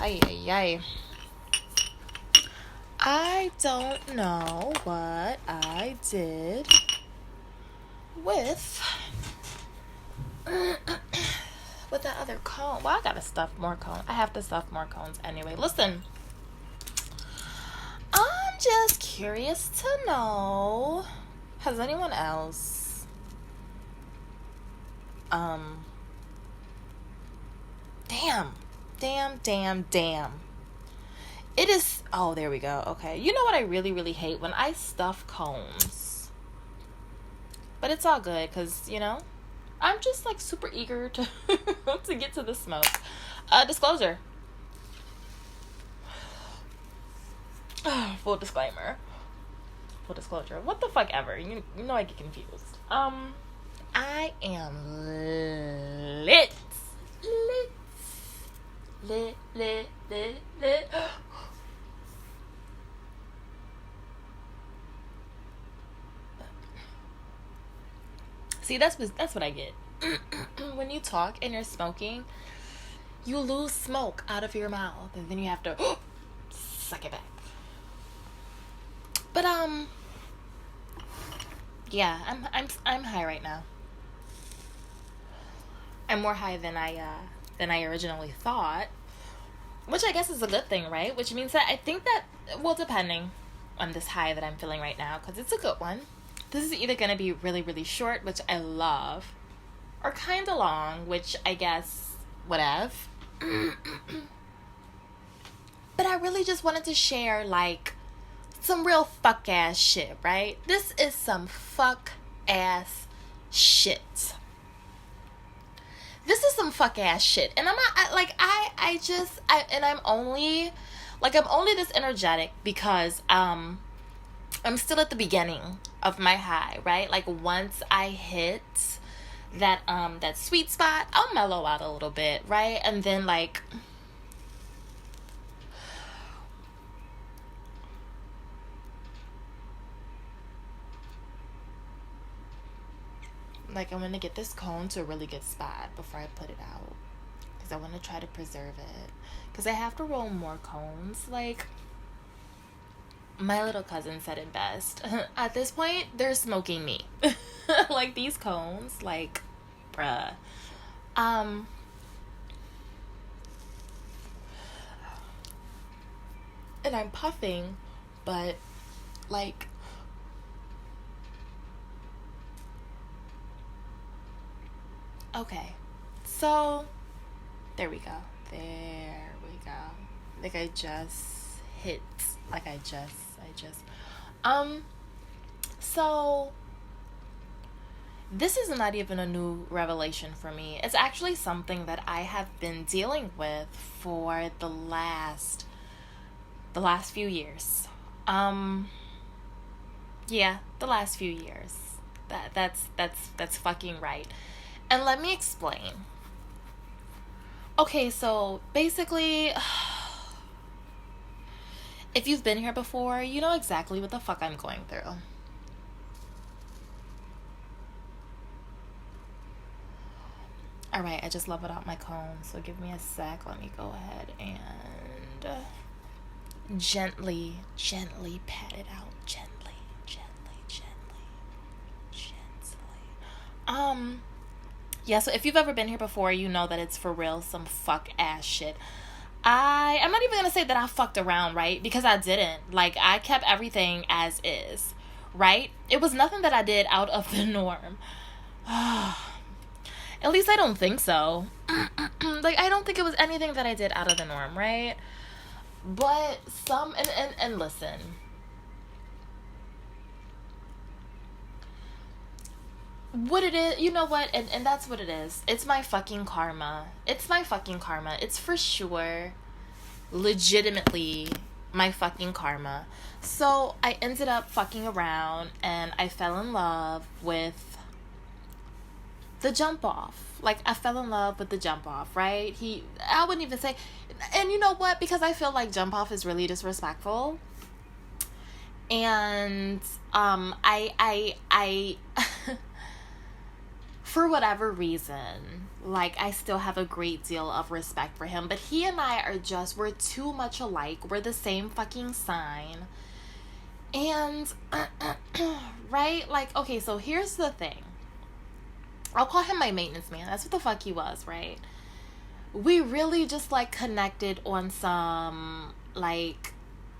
Ay, ay, ay. I don't know what I did with that other cone. Well, I gotta stuff more cones. I have to stuff more cones anyway. Listen, I'm just curious to know, has anyone else damn. It is, oh, there we go. Okay. You know what I really, really hate? When I stuff cones. But it's all good because, you know, I'm just like super eager to to get to the smoke. Disclosure. Full disclaimer. Full disclosure. What the fuck ever. You know I get confused. I am lit. See, that's what I get. When you talk and you're smoking, you lose smoke out of your mouth, and then you have to suck it back. But yeah, I'm high right now. I'm more high than I originally thought, which I guess is a good thing, right? Which means that I think that, well, depending on this high that I'm feeling right now, because it's a good one. This is either going to be really, really short, which I love, or kind of long, which I guess, whatever. But I really just wanted to share, like, some real fuck-ass shit, right? This is some fuck-ass shit. This is some fuck-ass shit. And I'm not, I'm only this energetic because, I'm still at the beginning of my high, right? Like, once I hit that sweet spot, I'll mellow out a little bit, right? And then, like I'm going to get this cone to a really good spot before I put it out. Because I want to try to preserve it. Because I have to roll more cones. Like, my little cousin said it best. At this point, they're smoking me. Like, these cones, like, bruh. And I'm puffing, but, like, okay. So, there we go. Like, I just hit. Like, I just. So, this is not even a new revelation for me. It's actually something that I have been dealing with for the last few years. Yeah, the last few years. That's fucking right. And let me explain. Okay, so basically, if you've been here before, you know exactly what the fuck I'm going through. Alright, I just leveled out my cone, so give me a sec. Let me go ahead and gently pat it out. Gently. Yeah, so if you've ever been here before, you know that it's for real some fuck ass shit. I'm not even gonna say that I fucked around, right? Because I didn't. Like, I kept everything as is, right? It was nothing that I did out of the norm. At least I don't think so. Like, I don't think it was anything that I did out of the norm, right? But and listen. What it is, you know what? And that's what it is. It's my fucking karma. It's for sure, legitimately, my fucking karma. So, I ended up fucking around, and I fell in love with the jump off. Like, I fell in love with the jump off, right? I wouldn't even say, and you know what? Because I feel like jump off is really disrespectful. And, I for whatever reason, like, I still have a great deal of respect for him. But he and I we're too much alike. We're the same fucking sign. And, right? Like, okay, so here's the thing. I'll call him my maintenance man. That's what the fuck he was, right? We really just, like, connected on some, like,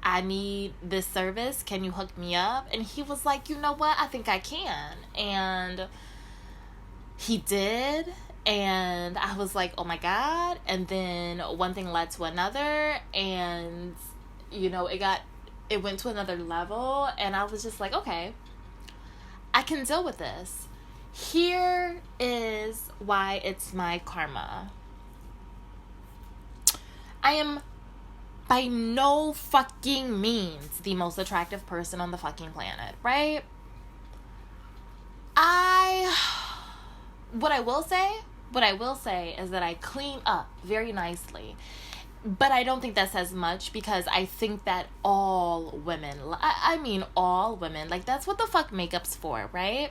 I need this service. Can you hook me up? And he was like, you know what? I think I can. And he did. And I was like, oh my God. And then one thing led to another. And, you know, it went to another level. And I was just like, okay, I can deal with this. Here is why it's my karma. I am by no fucking means the most attractive person on the fucking planet, right? What I will say is that I clean up very nicely. But I don't think that says much, because I think that all women, I mean all women, like, that's what the fuck makeup's for, right?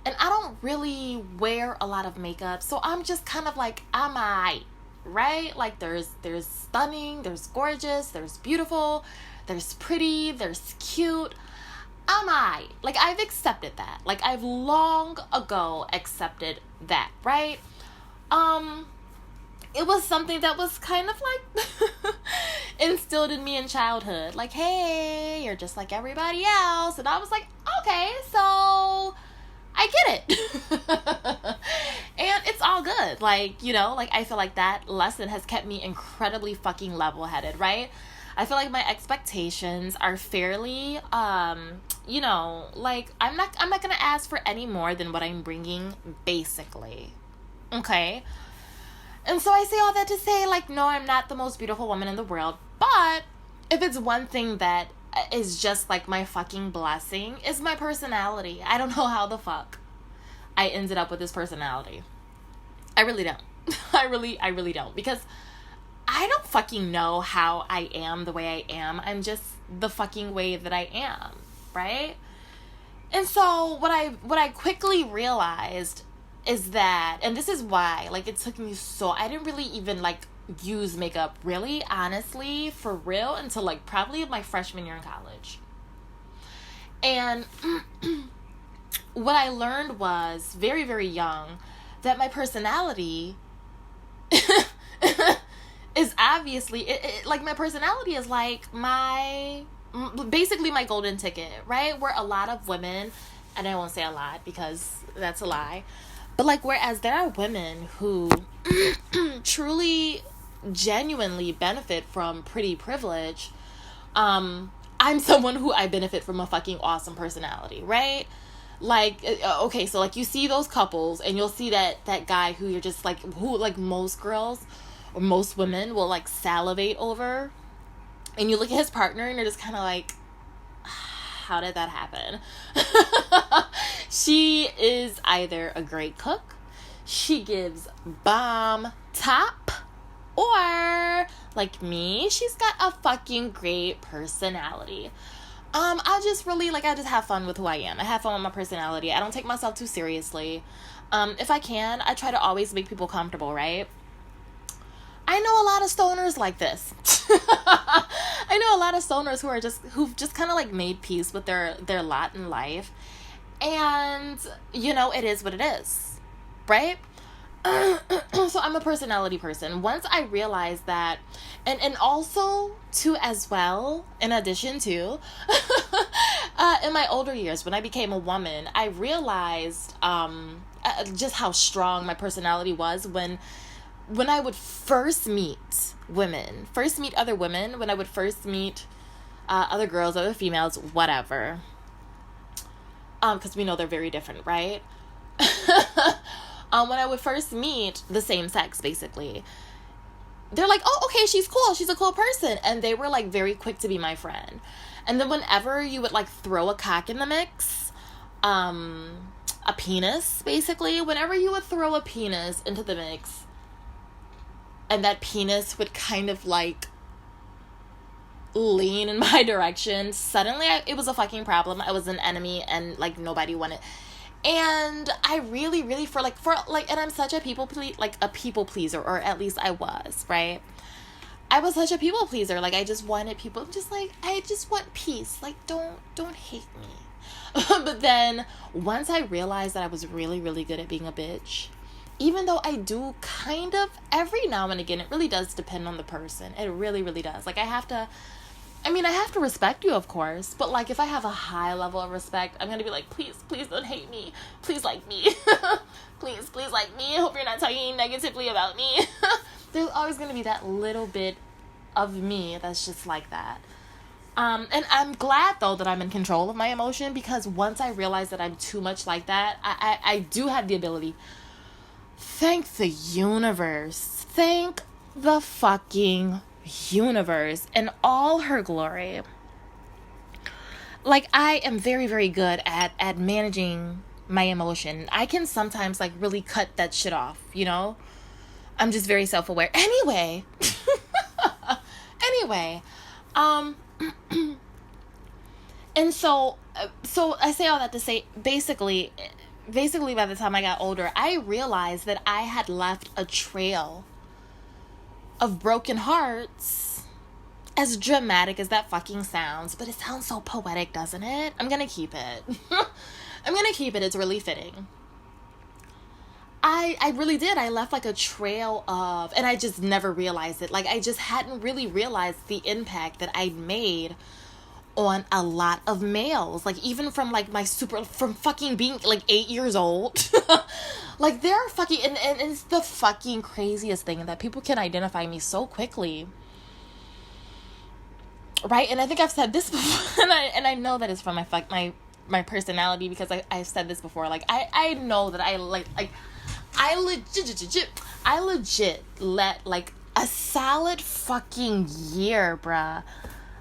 And I don't really wear a lot of makeup, so I'm just kind of like, I'm alright, right? Like, there's stunning, there's gorgeous, there's beautiful, there's pretty, there's cute. I'm alright. Like, I've accepted that. Like, I've long ago accepted that, right? It was something that was kind of like instilled in me in childhood. Like, hey, you're just like everybody else. And I was like, okay, so I get it. And it's all good. Like, you know, like, I feel like that lesson has kept me incredibly fucking level-headed, right? I feel like my expectations are fairly, you know, like, I'm not gonna ask for any more than what I'm bringing, basically. Okay? And so I say all that to say, like, no, I'm not the most beautiful woman in the world, but if it's one thing that is just, like, my fucking blessing, is my personality. I don't know how the fuck I ended up with this personality. I really don't. I really don't. Because I don't fucking know how I am the way I am. I'm just the fucking way that I am, right? And so what I quickly realized is that, and this is why, like, it took me I didn't really even, like, use makeup really, honestly, for real, until, like, probably my freshman year in college. And what I learned was, very, very young, that my personality is obviously, like, my personality is, like, basically my golden ticket, right? Where a lot of women, and I won't say a lot because that's a lie, but, like, whereas there are women who truly, genuinely benefit from pretty privilege, I'm someone who I benefit from a fucking awesome personality, right? Like, okay, so, like, you see those couples, and you'll see that guy who you're just, like, who, like, most girls or most women will, like, salivate over, and you look at his partner, and you're just kind of like, how did that happen? She is either a great cook, she gives bomb top, or, like me, she's got a fucking great personality. I just really, like, I just have fun with who I am. I have fun with my personality. I don't take myself too seriously. If I can, I try to always make people comfortable, right? I know a lot of stoners like this. I know a lot of stoners who've just kind of, like, made peace with their lot in life. And, you know, it is what it is, right? So I'm a personality person. Once I realized that, and also, too, as well, in addition to, in my older years, when I became a woman, I realized just how strong my personality was when I would first meet other women, when I would first meet other girls, other females, whatever. Because we know they're very different, right? When I would first meet the same sex, basically, they're like, oh, okay, she's cool. She's a cool person. And they were, like, very quick to be my friend. And then whenever you would, like, throw a cock in the mix, a penis, basically, whenever you would throw a penis into the mix, and that penis would kind of, like, lean in my direction, suddenly it was a fucking problem. I was an enemy, and, like, nobody wanted. And I really, really, and I'm such a people pleaser, or at least I was, right? I was such a people pleaser. Like, I just wanted people, I just want peace. Like, don't hate me. But then, once I realized that I was really, really good at being a bitch, even though I do kind of every now and again, it really does depend on the person. It really, really does. Like, I have to respect you, of course, but, like, if I have a high level of respect, I'm gonna be like, please don't hate me. Please like me. please like me. I hope you're not talking negatively about me. There's always gonna be that little bit of me that's just like that. And I'm glad, though, that I'm in control of my emotion, because once I realize that I'm too much like that, I do have the ability. Thank the universe. Thank the fucking universe and all her glory. Like, I am very, very good at managing my emotion. I can sometimes, like, really cut that shit off, you know? I'm just very self-aware. Anyway. And so I say all that to say, basically by the time I got older, I realized that I had left a trail of broken hearts. As dramatic as that fucking sounds, but it sounds so poetic, doesn't it? I'm gonna keep it. It's really fitting. I really did. I left like a trail of, and I just never realized it. Like, I just hadn't really realized the impact that I'd made on a lot of males. Like, even from like from fucking being like 8 years old. Like, they're fucking, and it's the fucking craziest thing that people can identify me so quickly. Right? And I think I've said this before, and I know that it's from my personality, because I've said this before. Like, I know that I legit let, like, a solid fucking year, bruh.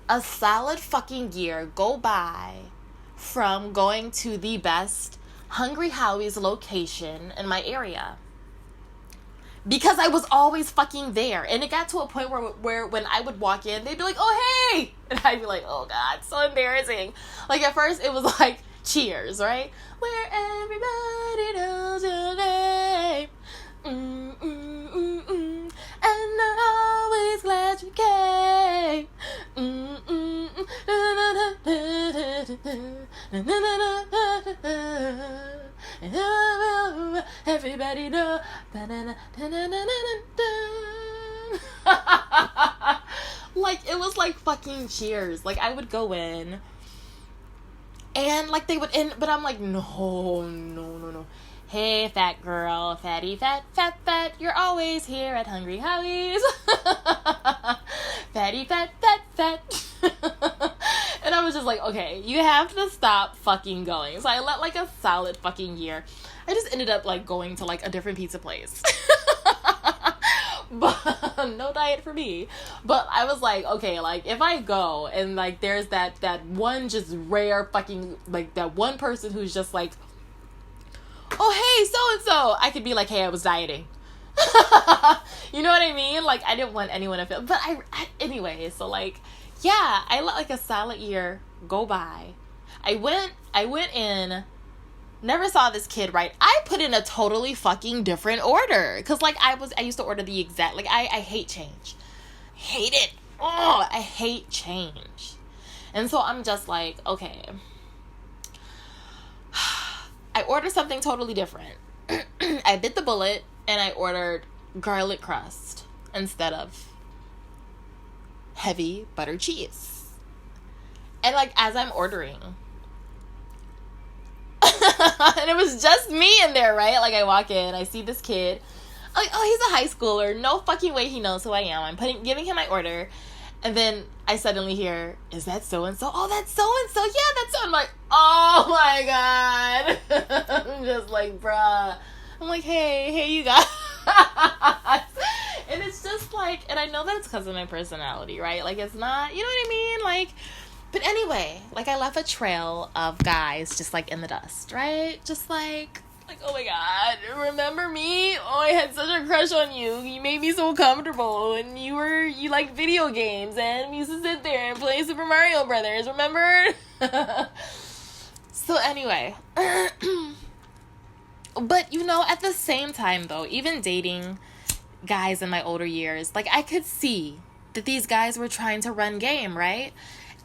A solid fucking year go by from going to the best Hungry Howie's location in my area. Because I was always fucking there. And it got to a point where when I would walk in, they'd be like, oh, hey! And I'd be like, oh, God, so embarrassing. Like, at first, it was like, Cheers, right? Where everybody knows your name. And I'm always glad you came. Everybody know. Like, it was like fucking Cheers. Like, I would go in, and like they would end, but I'm like, no. Hey, fat girl, fatty, fat, you're always here at Hungry Howie's. Fatty, fat. And I was just like, okay, you have to stop fucking going. So I let like a solid fucking year. I just ended up like going to like a different pizza place. But no diet for me. But I was like, okay, like, if I go and like there's that one just rare fucking, like, that one person who's just like, oh, hey, so-and-so, I could be like, hey, I was dieting. You know what I mean? Like, I didn't want anyone to feel, but anyway, so like, yeah, I let like a solid year go by. I went in, never saw this kid, right? I put in a totally fucking different order. Because, like, I used to order the exact, like, I hate change. Hate it. Oh, I hate change. And so I'm just like, okay. I ordered something totally different. I bit the bullet, and I ordered garlic crust instead of heavy butter cheese. And, like, as I'm ordering, and it was just me in there, right? Like, I walk in, I see this kid. I'm like, oh, he's a high schooler. No fucking way he knows who I am. I'm giving him my order. And then I suddenly hear, is that so-and-so? Oh, that's so-and-so. Yeah, that's so. I'm like, oh my God. I'm just like, bruh. I'm like, hey, you guys. And it's just like, and I know that it's because of my personality, right? Like, it's not, you know what I mean? Like, but anyway, like, I left a trail of guys just, like, in the dust, right? Just, like, oh, my God, remember me? Oh, I had such a crush on you. You made me so comfortable, and you like video games, and we used to sit there and play Super Mario Brothers, remember? So, anyway, But, you know, at the same time, though, even dating guys in my older years, like, I could see that these guys were trying to run game, right?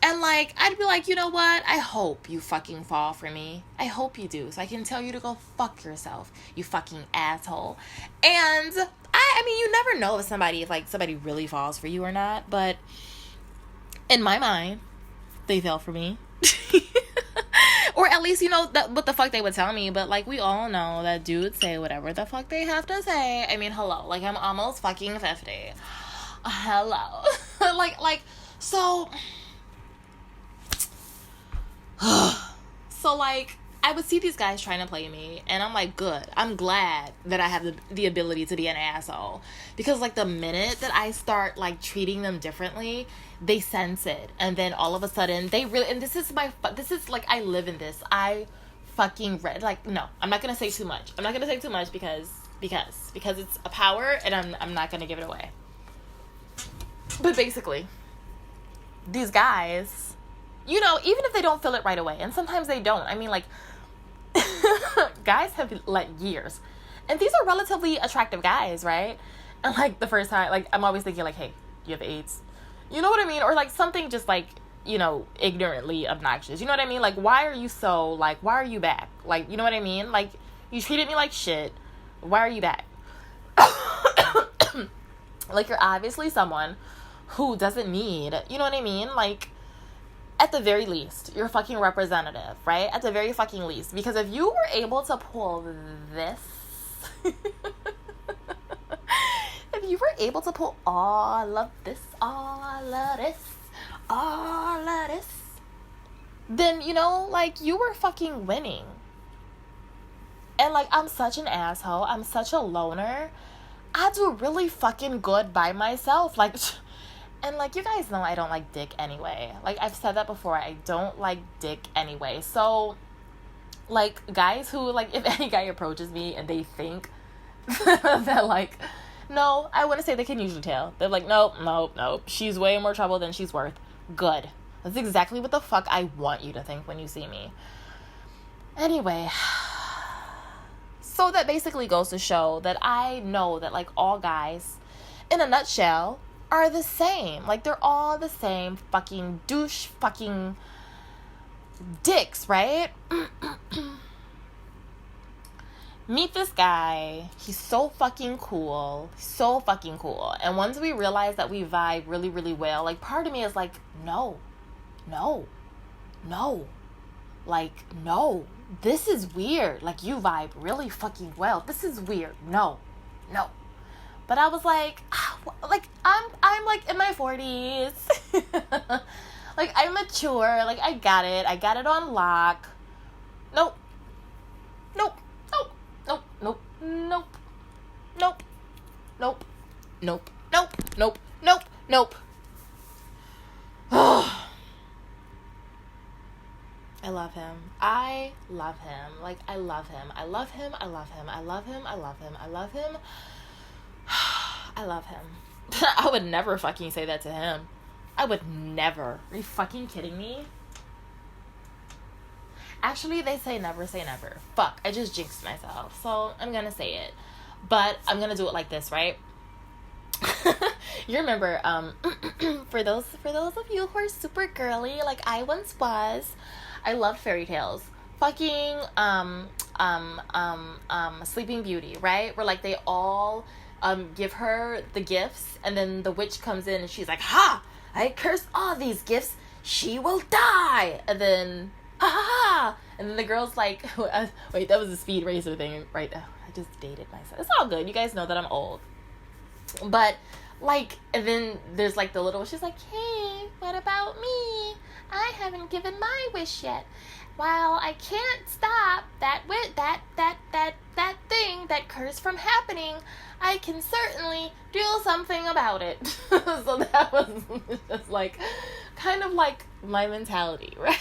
And, like, I'd be like, you know what? I hope you fucking fall for me. I hope you do. So I can tell you to go fuck yourself, you fucking asshole. And I mean, you never know if somebody really falls for you or not. But in my mind, they fell for me. Or at least, you know, what the fuck they would tell me. But, like, we all know that dudes say whatever the fuck they have to say. I mean, hello. Like, I'm almost fucking 50. Hello. So... So, like, I would see these guys trying to play me, and I'm like, good. I'm glad that I have the ability to be an asshole. Because, like, the minute that I start, like, treating them differently, they sense it. And then all of a sudden, they really... And this is, like, I live in this. I fucking... Like, no. I'm not going to say too much. I'm not going to say too much because it's a power, and I'm not going to give it away. But basically, these guys... You know, even if they don't feel it right away, and sometimes they don't. I mean, like, guys have, like, years. And these are relatively attractive guys, right? And, like, the first time, like, I'm always thinking, like, hey, you have AIDS. You know what I mean? Or, like, something just, like, you know, ignorantly obnoxious. You know what I mean? Like, why are you back? Like, you know what I mean? Like, you treated me like shit. Why are you back? Like, you're obviously someone who doesn't need, you know what I mean? Like... At the very least, you're a fucking representative, right? At the very fucking least. Because if you were able to pull this... if you were able to pull all of this, then, you know, like, you were fucking winning. And, like, I'm such an asshole. I'm such a loner. I do really fucking good by myself. Like... And, like, you guys know I don't like dick anyway. Like, I've said that before. I don't like dick anyway. So, like, guys who, like, if any guy approaches me and they think that, like, no, I wouldn't say they can usually tell. They're like, nope. She's way more trouble than she's worth. Good. That's exactly what the fuck I want you to think when you see me. Anyway. So that basically goes to show that I know that, like, all guys, in a nutshell... are the same. Like, they're all the same fucking douche fucking dicks, right? Meet this guy. He's so fucking cool. And once we realize that we vibe really, really well, like, part of me is like, no. Like, no. This is weird. Like, you vibe really fucking well. This is weird. No. But I was like, I'm like in my 40s. Like, I'm mature. Like, I got it on lock. Nope. I love him. Like, I love him. I love him. I would never fucking say that to him. I would never. Are you fucking kidding me? Actually, they say never say never. Fuck, I just jinxed myself. So, I'm gonna say it. But, I'm gonna do it like this, right? You remember, for those of you who are super girly, like I once was, I loved fairy tales. Fucking, Sleeping Beauty, right? Where, like, they all... give her the gifts, and then the witch comes in and she's like, ha! I curse all these gifts, she will die! And then, ha ha ha! And then the girl's like, wait, that was a Speed Racer thing, right? I just dated myself. It's all good, you guys know that I'm old. But, like, and then there's like the little, she's like, hey, what about me? I haven't given my wish yet. Well, I can't stop that thing, that curse from happening. I can certainly do something about it. So that was just like, kind of like my mentality, right?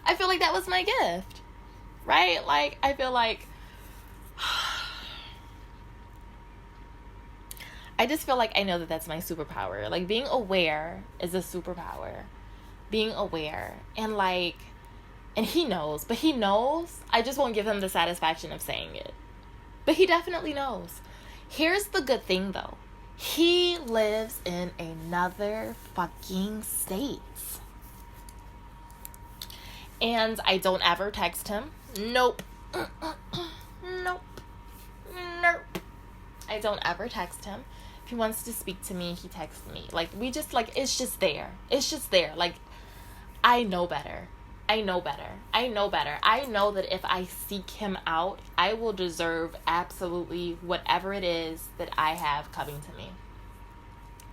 I feel like that was my gift, right? Like, I feel like, I just feel like I know that that's my superpower. Like, being aware is a superpower. Being aware. And, like, And he knows, but he knows. I just won't give him the satisfaction of saying it. But he definitely knows. Here's the good thing, though. He lives in another fucking state. And I don't ever text him. Nope. Nope. Nope. I don't ever text him. If he wants to speak to me, he texts me. Like, we just, like, it's just there. It's just there. Like, I know better. I know better. I know better. I know that if I seek him out, I will deserve absolutely whatever it is that I have coming to me.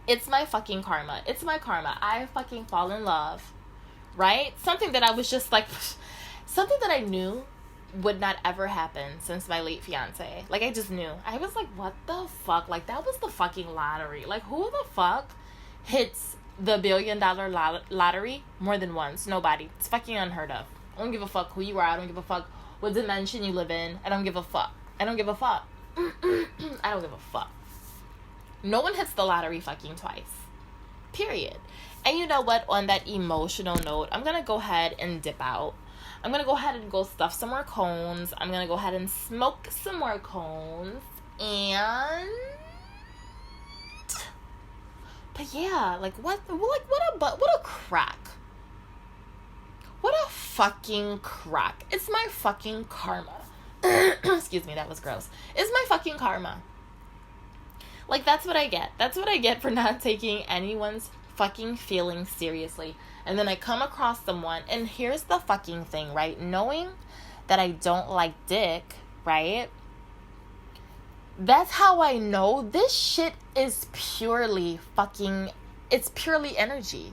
It's my fucking karma. It's my karma. I fucking fall in love. Right? Something that I was just like, something that I knew would not ever happen since my late fiance. Like, I just knew. I was like, what the fuck? Like, that was the fucking lottery. Like, who the fuck hits the $1 billion lottery more than once? Nobody. It's fucking unheard of. I don't give a fuck who you are. I don't give a fuck what dimension you live in. I don't give a fuck. I don't give a fuck. I don't give a fuck. No one hits the lottery fucking twice. Period. And you know what? On that emotional note, I'm going to go ahead and dip out. I'm going to go ahead and go stuff some more cones. I'm going to go ahead and smoke some more cones. And... But yeah, like what a crack. What a fucking crack. It's my fucking karma. Excuse me, that was gross. It's my fucking karma. Like, that's what I get. That's what I get for not taking anyone's fucking feelings seriously. And then I come across someone, and here's the fucking thing, right? Knowing that I don't like dick, right? That's how I know this shit is purely fucking, it's purely energy.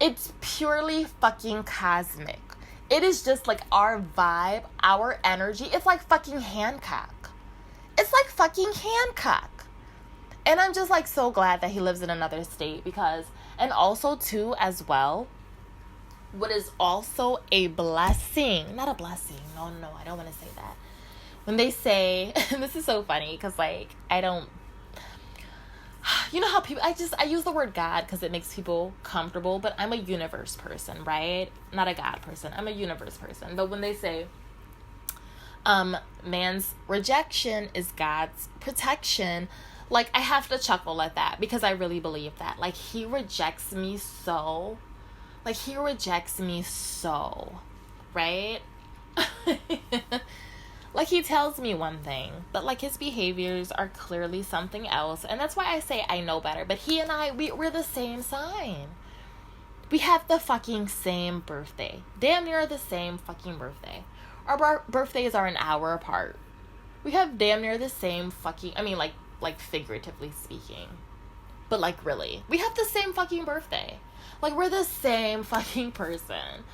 It's purely fucking cosmic. It is just like our vibe, our energy. It's like fucking Hancock. It's like fucking Hancock. And I'm just like so glad that he lives in another state because, and also too as well, what is also a blessing, not a blessing, no, I don't want to say that. When they say, and this is so funny because like, I don't, you know how people, I use the word God because it makes people comfortable, but I'm a universe person, right? Not a God person. I'm a universe person. But when they say, man's rejection is God's protection, like, I have to chuckle at that because I really believe that. Like, he rejects me so. Like, he rejects me so. Right? Like, he tells me one thing, but, like, his behaviors are clearly something else. And that's why I say I know better. But he and I, we're the same sign. We have the fucking same birthday. Damn near the same fucking birthday. Our birthdays are an hour apart. We have damn near the same fucking, I mean, like figuratively speaking, but like really, we have the same fucking birthday. Like, we're the same fucking person.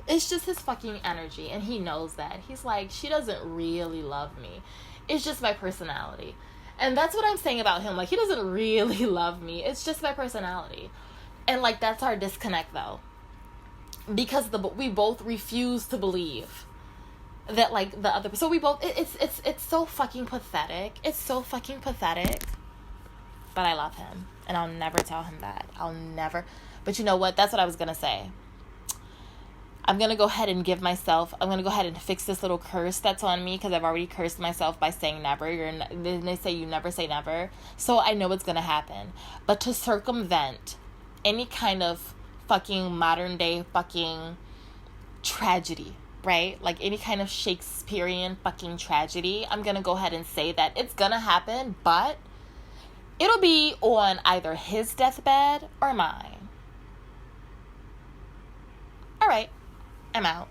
It's just his fucking energy, and he knows that. He's like, she doesn't really love me. It's just my personality. And that's what I'm saying about him. Like, he doesn't really love me. It's just my personality. And like, that's our disconnect though, because we both refuse to believe that like the other, so we both, it's so fucking pathetic. It's so fucking pathetic. But I love him, and I'll never tell him that. I'll never. But you know what? That's what I was gonna say. I'm gonna go ahead and I'm gonna go ahead and fix this little curse that's on me, because I've already cursed myself by saying never. They say you never say never, so I know it's gonna happen. But to circumvent any kind of fucking modern day fucking tragedy, right? Like any kind of Shakespearean fucking tragedy, I'm gonna go ahead and say that it's gonna happen, but it'll be on either his deathbed or mine. All right, I'm out.